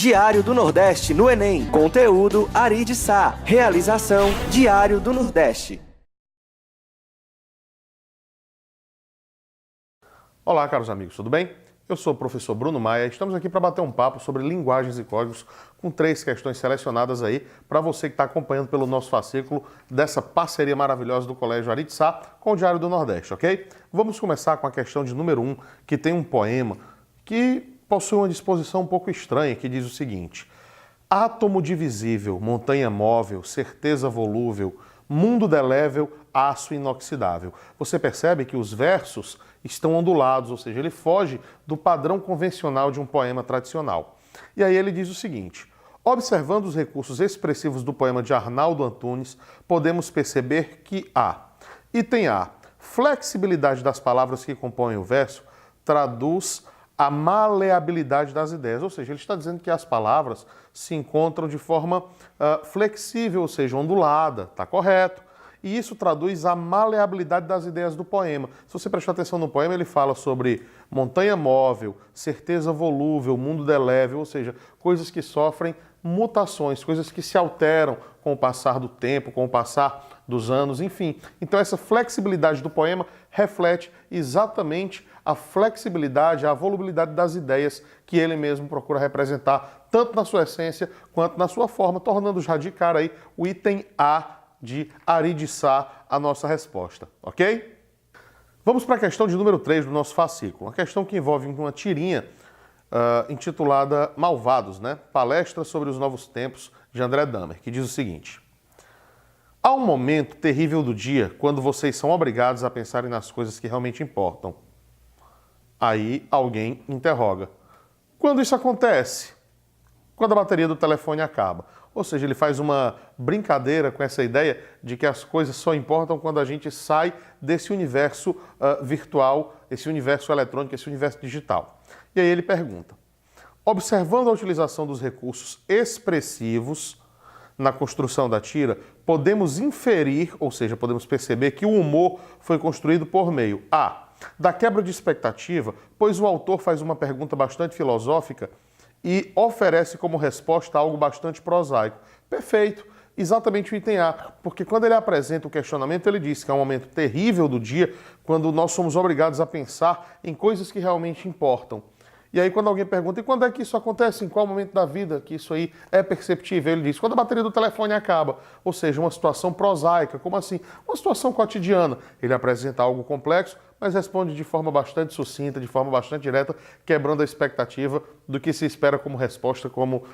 Diário do Nordeste no Enem. Conteúdo Ari de Sá. Realização Diário do Nordeste. Olá, caros amigos, tudo bem? Eu sou o professor Bruno Maia e estamos aqui para bater um papo sobre linguagens e códigos com 3 questões selecionadas aí para você que está acompanhando pelo nosso fascículo dessa parceria maravilhosa do Colégio Ari de Sá com o Diário do Nordeste, ok? Vamos começar com a questão de número 1, que tem um poema que possui uma disposição um pouco estranha, que diz o seguinte: átomo divisível, montanha móvel, certeza volúvel, mundo delével, aço inoxidável. Você percebe que os versos estão ondulados, ou seja, ele foge do padrão convencional de um poema tradicional. E aí ele diz o seguinte: observando os recursos expressivos do poema de Arnaldo Antunes, podemos perceber que item A, flexibilidade das palavras que compõem o verso traduz a maleabilidade das ideias, ou seja, ele está dizendo que as palavras se encontram de forma flexível, ou seja, ondulada, está correto. E isso traduz a maleabilidade das ideias do poema. Se você prestar atenção no poema, ele fala sobre montanha móvel, certeza volúvel, mundo delével, ou seja, coisas que sofrem mutações, coisas que se alteram com o passar do tempo, com o passar dos anos, enfim. Então essa flexibilidade do poema reflete exatamente a flexibilidade, a volubilidade das ideias que ele mesmo procura representar, tanto na sua essência quanto na sua forma, tornando já de cara aí o item A de Ari de Sá a nossa resposta, ok? Vamos para a questão de número 3 do nosso fascículo, uma questão que envolve uma tirinha intitulada Malvados, né? Palestra sobre os novos tempos, de André Dahmer, que diz o seguinte: há um momento terrível do dia quando vocês são obrigados a pensarem nas coisas que realmente importam. Aí alguém interroga: quando isso acontece? Quando a bateria do telefone acaba. Ou seja, ele faz uma brincadeira com essa ideia de que as coisas só importam quando a gente sai desse universo virtual, esse universo eletrônico, esse universo digital. E aí ele pergunta: observando a utilização dos recursos expressivos na construção da tira, podemos inferir, ou seja, podemos perceber que o humor foi construído por meio da quebra de expectativa, pois o autor faz uma pergunta bastante filosófica e oferece como resposta algo bastante prosaico. Perfeito, exatamente o item A, porque quando ele apresenta o questionamento, ele diz que é um momento terrível do dia quando nós somos obrigados a pensar em coisas que realmente importam. E aí quando alguém pergunta, e quando é que isso acontece? Em qual momento da vida que isso aí é perceptível? Ele diz, quando a bateria do telefone acaba. Ou seja, uma situação prosaica. Como assim? Uma situação cotidiana. Ele apresenta algo complexo, mas responde de forma bastante sucinta, de forma bastante direta, quebrando a expectativa do que se espera como resposta, como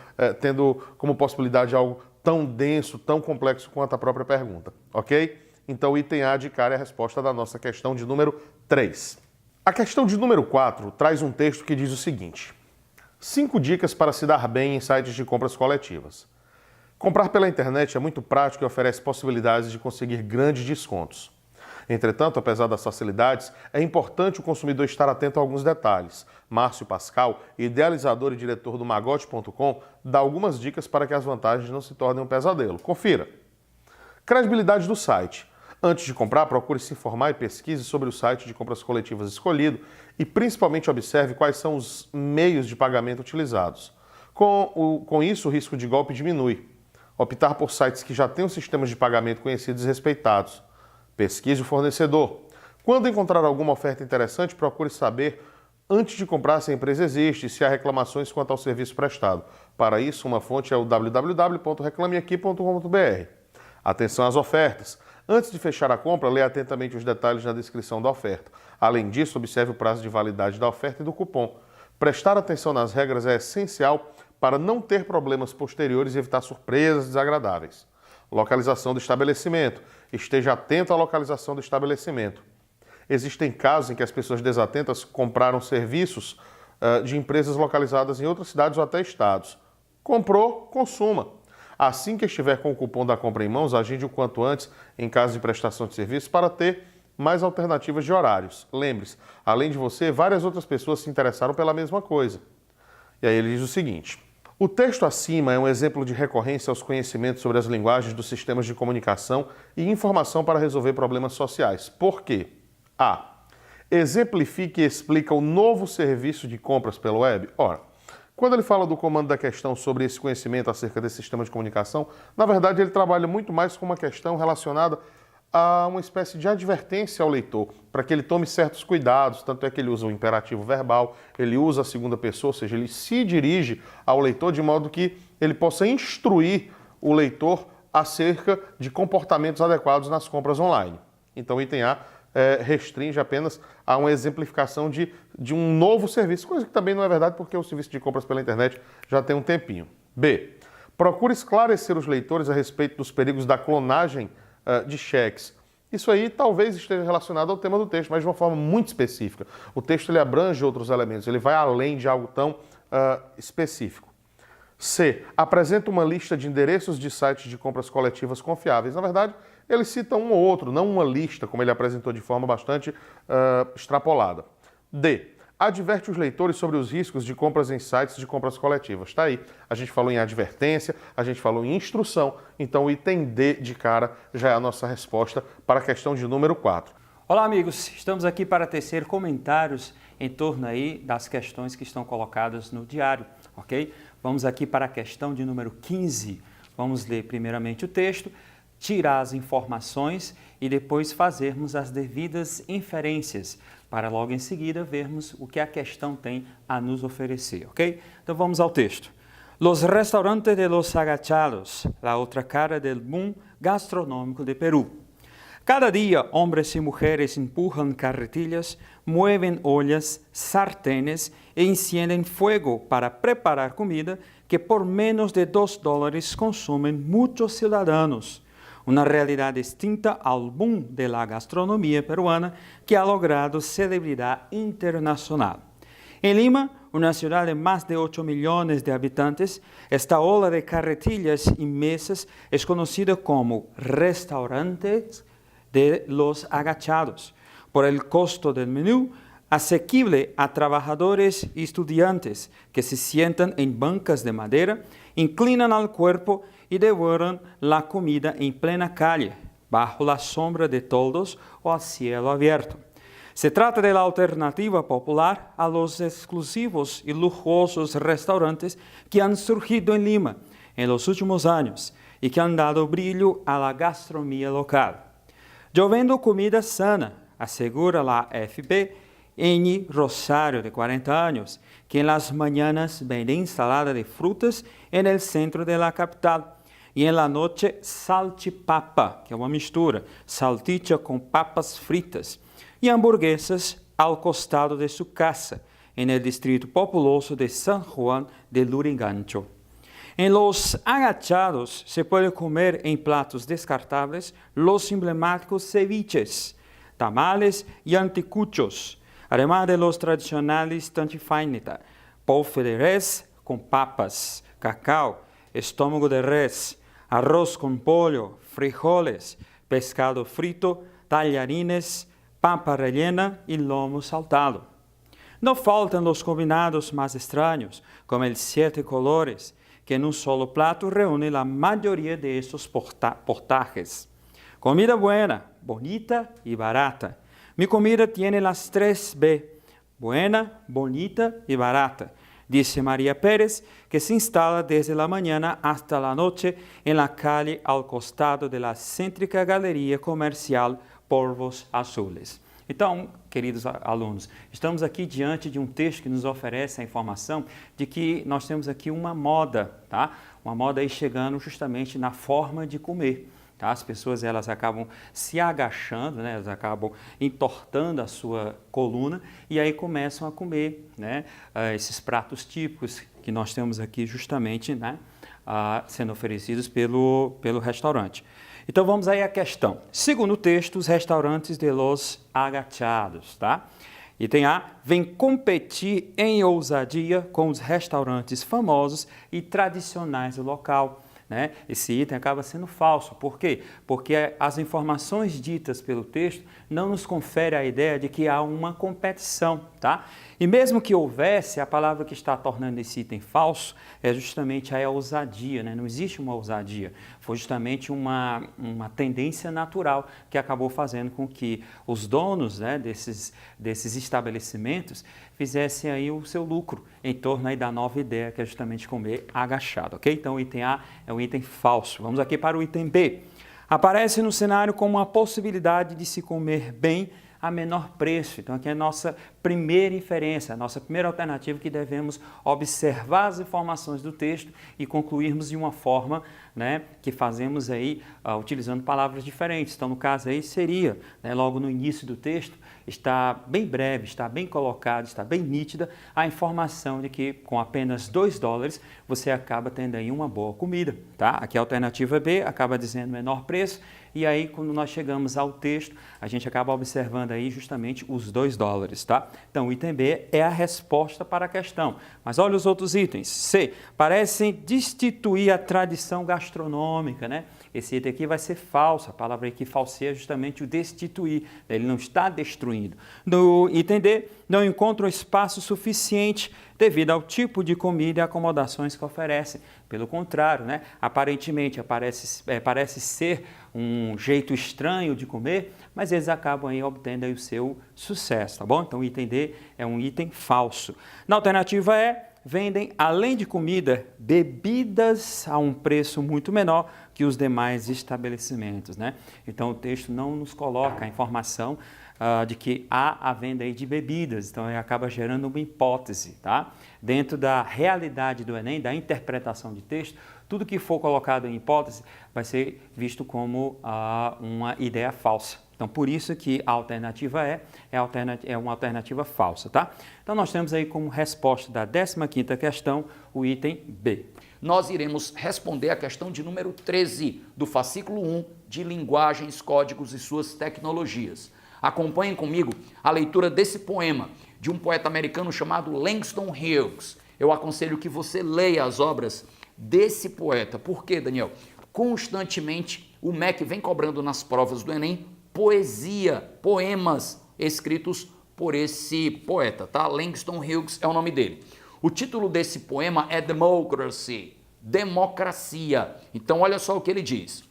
tendo como possibilidade algo tão denso, tão complexo quanto a própria pergunta. Ok? Então o item A de cara é a resposta da nossa questão de número 3. A questão de número 4 traz um texto que diz o seguinte: 5 dicas para se dar bem em sites de compras coletivas. Comprar pela internet é muito prático e oferece possibilidades de conseguir grandes descontos. Entretanto, apesar das facilidades, é importante o consumidor estar atento a alguns detalhes. Márcio Pascal, idealizador e diretor do Magote.com, dá algumas dicas para que as vantagens não se tornem um pesadelo. Confira. Credibilidade do site. Antes de comprar, procure se informar e pesquise sobre o site de compras coletivas escolhido e principalmente observe quais são os meios de pagamento utilizados. Com isso, o risco de golpe diminui. Optar por sites que já tenham sistemas de pagamento conhecidos e respeitados. Pesquise o fornecedor. Quando encontrar alguma oferta interessante, procure saber antes de comprar se a empresa existe e se há reclamações quanto ao serviço prestado. Para isso, uma fonte é o www.reclameaqui.com.br. Atenção às ofertas. Antes de fechar a compra, leia atentamente os detalhes na descrição da oferta. Além disso, observe o prazo de validade da oferta e do cupom. Prestar atenção nas regras é essencial para não ter problemas posteriores e evitar surpresas desagradáveis. Localização do estabelecimento. Esteja atento à localização do estabelecimento. Existem casos em que as pessoas desatentas compraram serviços de empresas localizadas em outras cidades ou até estados. Comprou, consuma. Assim que estiver com o cupom da compra em mãos, agende o quanto antes em caso de prestação de serviço para ter mais alternativas de horários. Lembre-se, além de você, várias outras pessoas se interessaram pela mesma coisa. E aí ele diz o seguinte: o texto acima é um exemplo de recorrência aos conhecimentos sobre as linguagens dos sistemas de comunicação e informação para resolver problemas sociais. Por quê? Exemplifique e explica o novo serviço de compras pela web. Ora, Quando ele fala do comando da questão sobre esse conhecimento acerca desse sistema de comunicação, na verdade ele trabalha muito mais com uma questão relacionada a uma espécie de advertência ao leitor, para que ele tome certos cuidados, tanto é que ele usa o imperativo verbal, ele usa a segunda pessoa, ou seja, ele se dirige ao leitor de modo que ele possa instruir o leitor acerca de comportamentos adequados nas compras online. Então o item A restringe apenas a uma exemplificação de um novo serviço, coisa que também não é verdade porque o serviço de compras pela internet já tem um tempinho. B. Procure esclarecer os leitores a respeito dos perigos da clonagem de cheques. Isso aí talvez esteja relacionado ao tema do texto, mas de uma forma muito específica. O texto ele abrange outros elementos, ele vai além de algo tão específico. C. Apresenta uma lista de endereços de sites de compras coletivas confiáveis. Na verdade, ele cita um ou outro, não uma lista, como ele apresentou de forma bastante extrapolada. D. Adverte os leitores sobre os riscos de compras em sites de compras coletivas. Está aí. A gente falou em advertência, a gente falou em instrução, então o item D de cara já é a nossa resposta para a questão de número 4. Olá, amigos. Estamos aqui para tecer comentários em torno aí das questões que estão colocadas no diário, ok? Vamos aqui para a questão de número 15. Vamos ler primeiramente o texto, tirar as informações e depois fazermos as devidas inferências, para logo em seguida vermos o que a questão tem a nos oferecer, ok? Então vamos ao texto. Los restaurantes de los agachados, la otra cara del boom gastronómico de Perú. Cada día hombres y mujeres empujan carretillas, mueven ollas, sartenes e encienden fuego para preparar comida que por menos de $2 consumen muchos ciudadanos. Una realidad distinta al boom de la gastronomía peruana que ha logrado celebridad internacional. En Lima, una ciudad de más de 8 millones de habitantes, esta ola de carretillas y mesas es conocida como restaurantes de los agachados, por el costo del menú asequible a trabajadores y estudiantes que se sientan en bancas de madera, inclinan al cuerpo y devoran la comida en plena calle, bajo la sombra de toldos o a cielo abierto. Se trata de la alternativa popular a los exclusivos y lujosos restaurantes que han surgido en Lima en los últimos años y que han dado brillo a la gastronomía local. Yo vendo comida sana, asegura la FB N. Rosario, de 40 años, que en las mañanas vende ensalada de frutas en el centro de la capital y en la noche salchipapa, que es una mistura, salchicha con papas fritas, y hamburguesas al costado de su casa, en el distrito populoso de San Juan de Lurigancho. En los agachados se puede comer en platos descartables los emblemáticos ceviches, tamales y anticuchos, además de los tradicionales tantifainita, pollo de res con papas, cacao, estómago de res, arroz con pollo, frijoles, pescado frito, tallarines, papa rellena y lomo saltado. No faltan los combinados más extraños, como el 7 colores, que en un solo plato reúne la mayoría de estos portajes. Comida buena, bonita y barata. Mi comida tiene las 3B, buena, bonita y barata, dice María Pérez, que se instala desde la mañana hasta la noche en la calle al costado de la céntrica galería comercial Polvos Azules. Então, queridos alunos, estamos aqui diante de um texto que nos oferece a informação de que nós temos aqui uma moda, tá? Uma moda aí chegando justamente na forma de comer. Tá? As pessoas elas acabam se agachando, né? Elas acabam entortando a sua coluna e aí começam a comer, né? Esses pratos típicos que nós temos aqui justamente, né? Sendo oferecidos pelo restaurante. Então vamos aí à questão. Segundo o texto, os restaurantes de los agachados, tá? Item A, vem competir em ousadia com os restaurantes famosos e tradicionais do local, né, esse item acaba sendo falso. Por quê? Porque as informações ditas pelo texto não nos confere a ideia de que há uma competição, tá? E mesmo que houvesse, a palavra que está tornando esse item falso é justamente a ousadia, né? Não existe uma ousadia, foi justamente uma tendência natural que acabou fazendo com que os donos, né, desses estabelecimentos fizessem aí o seu lucro em torno aí da nova ideia, que é justamente comer agachado, ok? Então o item A é um item falso. Vamos aqui para o item B. Aparece no cenário como uma possibilidade de se comer bem a menor preço. Então aqui é a nossa primeira inferência, a nossa primeira alternativa, que devemos observar as informações do texto e concluirmos de uma forma, né, que fazemos aí utilizando palavras diferentes. Então no caso aí seria, né, logo no início do texto, está bem breve, está bem colocado, está bem nítida a informação de que com apenas $2 você acaba tendo aí uma boa comida, tá? Aqui a alternativa B acaba dizendo menor preço, e aí quando nós chegamos ao texto, a gente acaba observando aí justamente os $2, tá? Então o item B é a resposta para a questão. Mas olha os outros itens. C, parecem destituir a tradição gastronômica, né? Esse item aqui vai ser falso, a palavra aí que falseia é justamente o destituir, ele não está destruindo. No item D, não encontra um espaço suficiente devido ao tipo de comida e acomodações que oferecem. Pelo contrário, né? Aparentemente parece ser um jeito estranho de comer, mas eles acabam aí obtendo aí o seu sucesso, tá bom? Então o item D é um item falso. Na alternativa E, vendem, além de comida, bebidas a um preço muito menor que os demais estabelecimentos, né? Então o texto não nos coloca a informação de que há a venda aí de bebidas, então acaba gerando uma hipótese, tá? Dentro da realidade do Enem, da interpretação de texto, tudo que for colocado em hipótese vai ser visto como uma ideia falsa. Então, por isso que a alternativa é uma alternativa falsa, tá? Então, nós temos aí como resposta da 15ª questão o item B. Nós iremos responder a questão de número 13 do fascículo 1 de Linguagens, Códigos e Suas Tecnologias. Acompanhem comigo a leitura desse poema de um poeta americano chamado Langston Hughes. Eu aconselho que você leia as obras desse poeta. Por quê, Daniel? Constantemente o MEC vem cobrando nas provas do Enem poesia, poemas escritos por esse poeta, tá? Langston Hughes é o nome dele. O título desse poema é Democracy, democracia. Então olha só o que ele diz.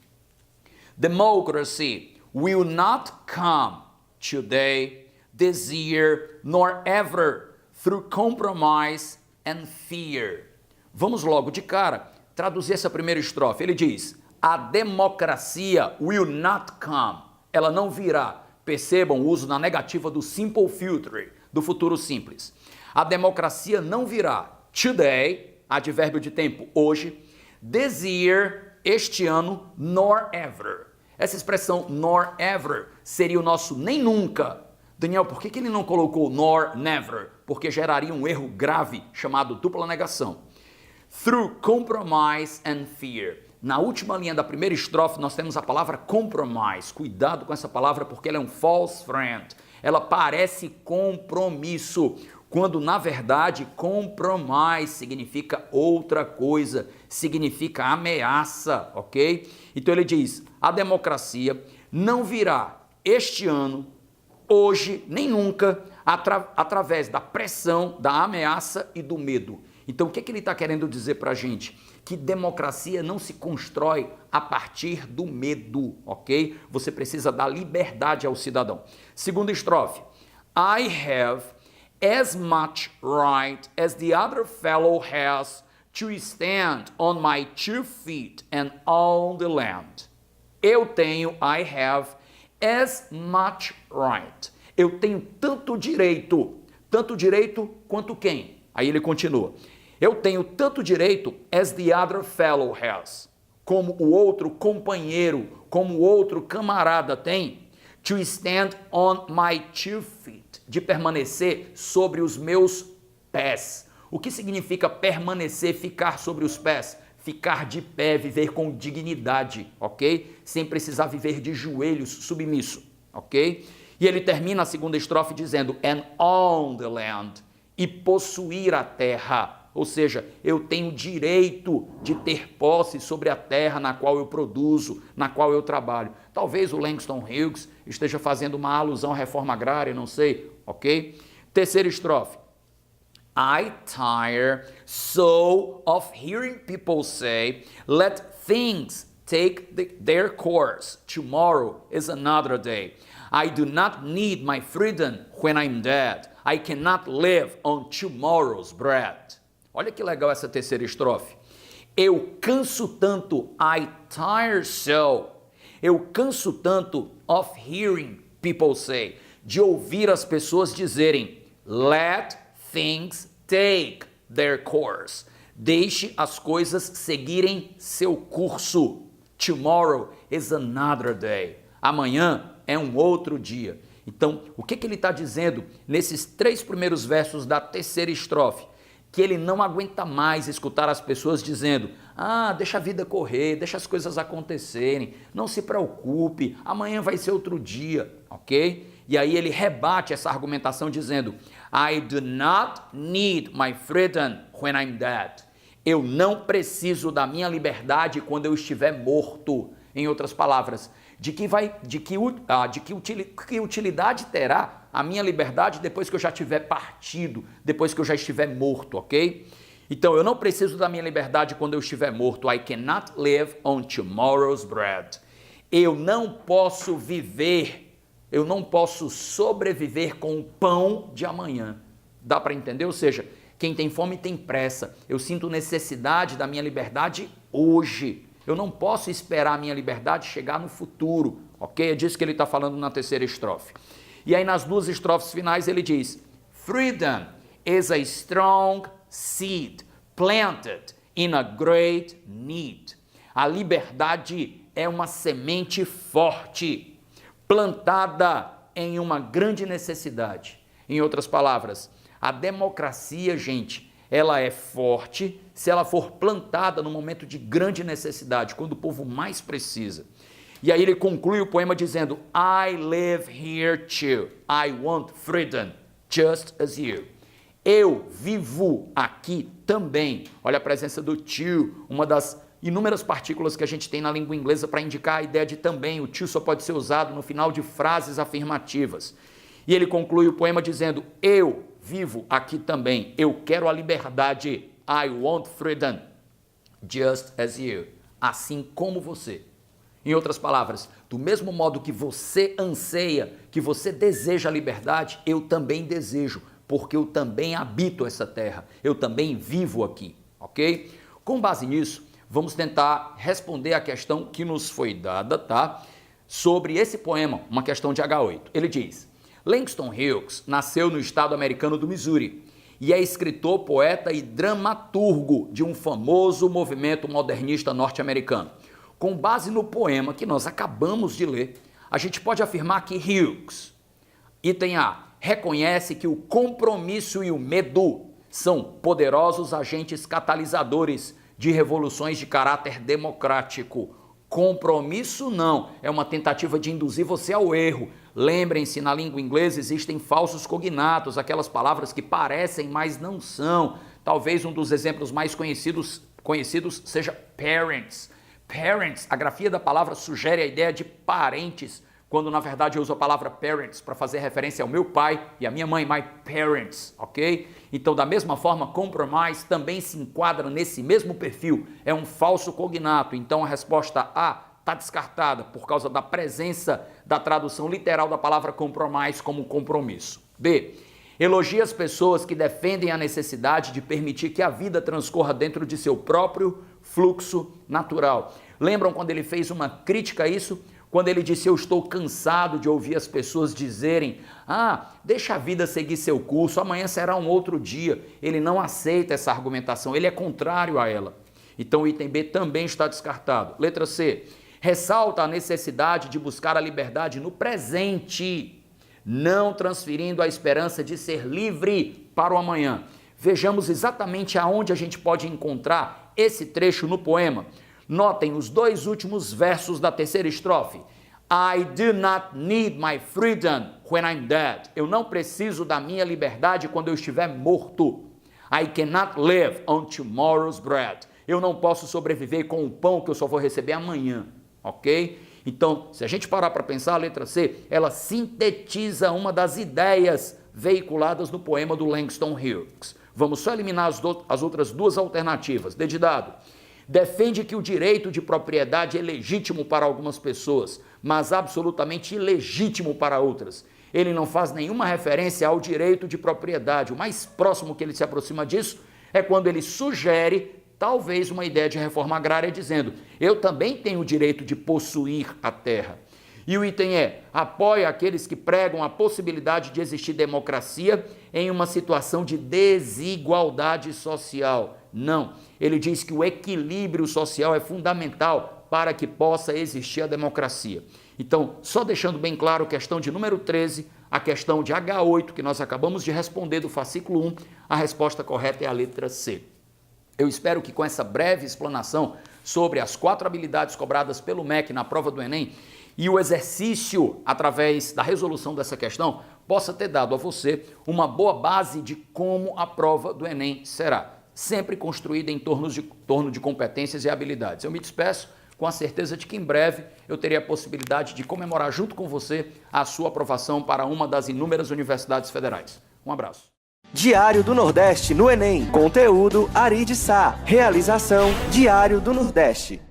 Democracy will not come today, this year, nor ever, through compromise and fear. Vamos logo de cara traduzir essa primeira estrofe. Ele diz, a democracia will not come. Ela não virá. Percebam o uso na negativa do simple future, do futuro simples. A democracia não virá. Today, advérbio de tempo, hoje. This year, este ano, nor ever. Essa expressão nor ever seria o nosso nem nunca. Daniel, por que ele não colocou nor never? Porque geraria um erro grave chamado dupla negação. Through compromise and fear. Na última linha da primeira estrofe nós temos a palavra compromise. Cuidado com essa palavra porque ela é um false friend. Ela parece compromisso, quando na verdade compromise significa outra coisa, significa ameaça, ok? Então ele diz, a democracia não virá este ano, hoje, nem nunca, através da pressão, da ameaça e do medo. Então o que ele está querendo dizer para a gente? Que democracia não se constrói a partir do medo, ok? Você precisa dar liberdade ao cidadão. Segunda estrofe. I have as much right as the other fellow has to stand on my 2 feet and own the land. Eu tenho, I have, as much right. Eu tenho tanto direito quanto quem? Aí ele continua. Eu tenho tanto direito as the other fellow has, como o outro companheiro, como o outro camarada tem, to stand on my 2 feet, de permanecer sobre os meus pés. O que significa permanecer, ficar sobre os pés? Ficar de pé, viver com dignidade, ok? Sem precisar viver de joelhos, submisso, ok? E ele termina a segunda estrofe dizendo, and own the land, e possuir a terra. Ou seja, eu tenho direito de ter posse sobre a terra na qual eu produzo, na qual eu trabalho. Talvez o Langston Hughes esteja fazendo uma alusão à reforma agrária, não sei, ok? Terceira estrofe. I tire so of hearing people say, let things take their course. Tomorrow is another day. I do not need my freedom when I'm dead. I cannot live on tomorrow's bread. Olha que legal essa terceira estrofe. Eu canso tanto, I tire so. Eu canso tanto of hearing people say, de ouvir as pessoas dizerem, let things take their course. Deixe as coisas seguirem seu curso. Tomorrow is another day. Amanhã é um outro dia. Então, o que ele está dizendo nesses 3 primeiros versos da terceira estrofe? Que ele não aguenta mais escutar as pessoas dizendo, deixa a vida correr, deixa as coisas acontecerem, não se preocupe, amanhã vai ser outro dia, ok? E aí ele rebate essa argumentação dizendo, I do not need my freedom when I'm dead. Eu não preciso da minha liberdade quando eu estiver morto. Em outras palavras, que utilidade terá a minha liberdade depois que eu já tiver partido, depois que eu já estiver morto, ok? Então, eu não preciso da minha liberdade quando eu estiver morto. I cannot live on tomorrow's bread. Eu não posso viver, eu não posso sobreviver com o pão de amanhã. Dá para entender? Ou seja, quem tem fome tem pressa. Eu sinto necessidade da minha liberdade hoje. Eu não posso esperar a minha liberdade chegar no futuro, ok? É disso que ele está falando na terceira estrofe. E aí nas 2 estrofes finais ele diz, freedom is a strong seed planted in a great need. A liberdade é uma semente forte, plantada em uma grande necessidade. Em outras palavras, a democracia, gente, ela é forte se ela for plantada no momento de grande necessidade, quando o povo mais precisa. E aí ele conclui o poema dizendo, I live here too, I want freedom, just as you. Eu vivo aqui também. Olha a presença do to, uma das inúmeras partículas que a gente tem na língua inglesa para indicar a ideia de também. O to só pode ser usado no final de frases afirmativas. E ele conclui o poema dizendo, eu vivo aqui também, eu quero a liberdade, I want freedom, just as you, assim como você. Em outras palavras, do mesmo modo que você anseia, que você deseja a liberdade, eu também desejo, porque eu também habito essa terra, eu também vivo aqui, ok? Com base nisso, vamos tentar responder a questão que nos foi dada, tá? Sobre esse poema, uma questão de H8. Ele diz, Langston Hughes nasceu no estado americano do Missouri e é escritor, poeta e dramaturgo de um famoso movimento modernista norte-americano. Com base no poema que nós acabamos de ler, a gente pode afirmar que Hughes, item A, reconhece que o compromisso e o medo são poderosos agentes catalisadores de revoluções de caráter democrático. Compromisso não, é uma tentativa de induzir você ao erro. Lembrem-se, na língua inglesa existem falsos cognatos, aquelas palavras que parecem, mas não são. Talvez um dos exemplos mais conhecidos seja parents. Parents, a grafia da palavra sugere a ideia de parentes, quando na verdade eu uso a palavra parents para fazer referência ao meu pai e à minha mãe, my parents, ok? Então, da mesma forma, compromise também se enquadra nesse mesmo perfil, é um falso cognato. Então, a resposta A está descartada por causa da presença da tradução literal da palavra compromise como compromisso. B, elogia as pessoas que defendem a necessidade de permitir que a vida transcorra dentro de seu próprio fluxo natural. Lembram quando ele fez uma crítica a isso? Quando ele disse, eu estou cansado de ouvir as pessoas dizerem, deixa a vida seguir seu curso, amanhã será um outro dia. Ele não aceita essa argumentação, ele é contrário a ela. Então o item B também está descartado. Letra C, ressalta a necessidade de buscar a liberdade no presente, não transferindo a esperança de ser livre para o amanhã. Vejamos exatamente aonde a gente pode encontrar esse trecho no poema. Notem os 2 últimos versos da terceira estrofe. I do not need my freedom when I'm dead. Eu não preciso da minha liberdade quando eu estiver morto. I cannot live on tomorrow's bread. Eu não posso sobreviver com o pão que eu só vou receber amanhã, ok? Então, se a gente parar para pensar, a letra C, ela sintetiza uma das ideias veiculadas no poema do Langston Hughes. Vamos só eliminar as outras duas alternativas. Dedidado. Defende que o direito de propriedade é legítimo para algumas pessoas, mas absolutamente ilegítimo para outras. Ele não faz nenhuma referência ao direito de propriedade. O mais próximo que ele se aproxima disso é quando ele sugere, talvez, uma ideia de reforma agrária, dizendo: eu também tenho o direito de possuir a terra. E o item apoia aqueles que pregam a possibilidade de existir democracia em uma situação de desigualdade social. Não, ele diz que o equilíbrio social é fundamental para que possa existir a democracia. Então, só deixando bem claro, questão de número 13, a questão de H8, que nós acabamos de responder do fascículo 1, a resposta correta é a letra C. Eu espero que com essa breve explanação sobre as 4 habilidades cobradas pelo MEC na prova do Enem e o exercício através da resolução dessa questão, possa ter dado a você uma boa base de como a prova do Enem será, sempre construída em torno de competências e habilidades. Eu me despeço com a certeza de que em breve eu terei a possibilidade de comemorar junto com você a sua aprovação para uma das inúmeras universidades federais. Um abraço. Diário do Nordeste no Enem. Conteúdo Ari de Sá. Realização Diário do Nordeste.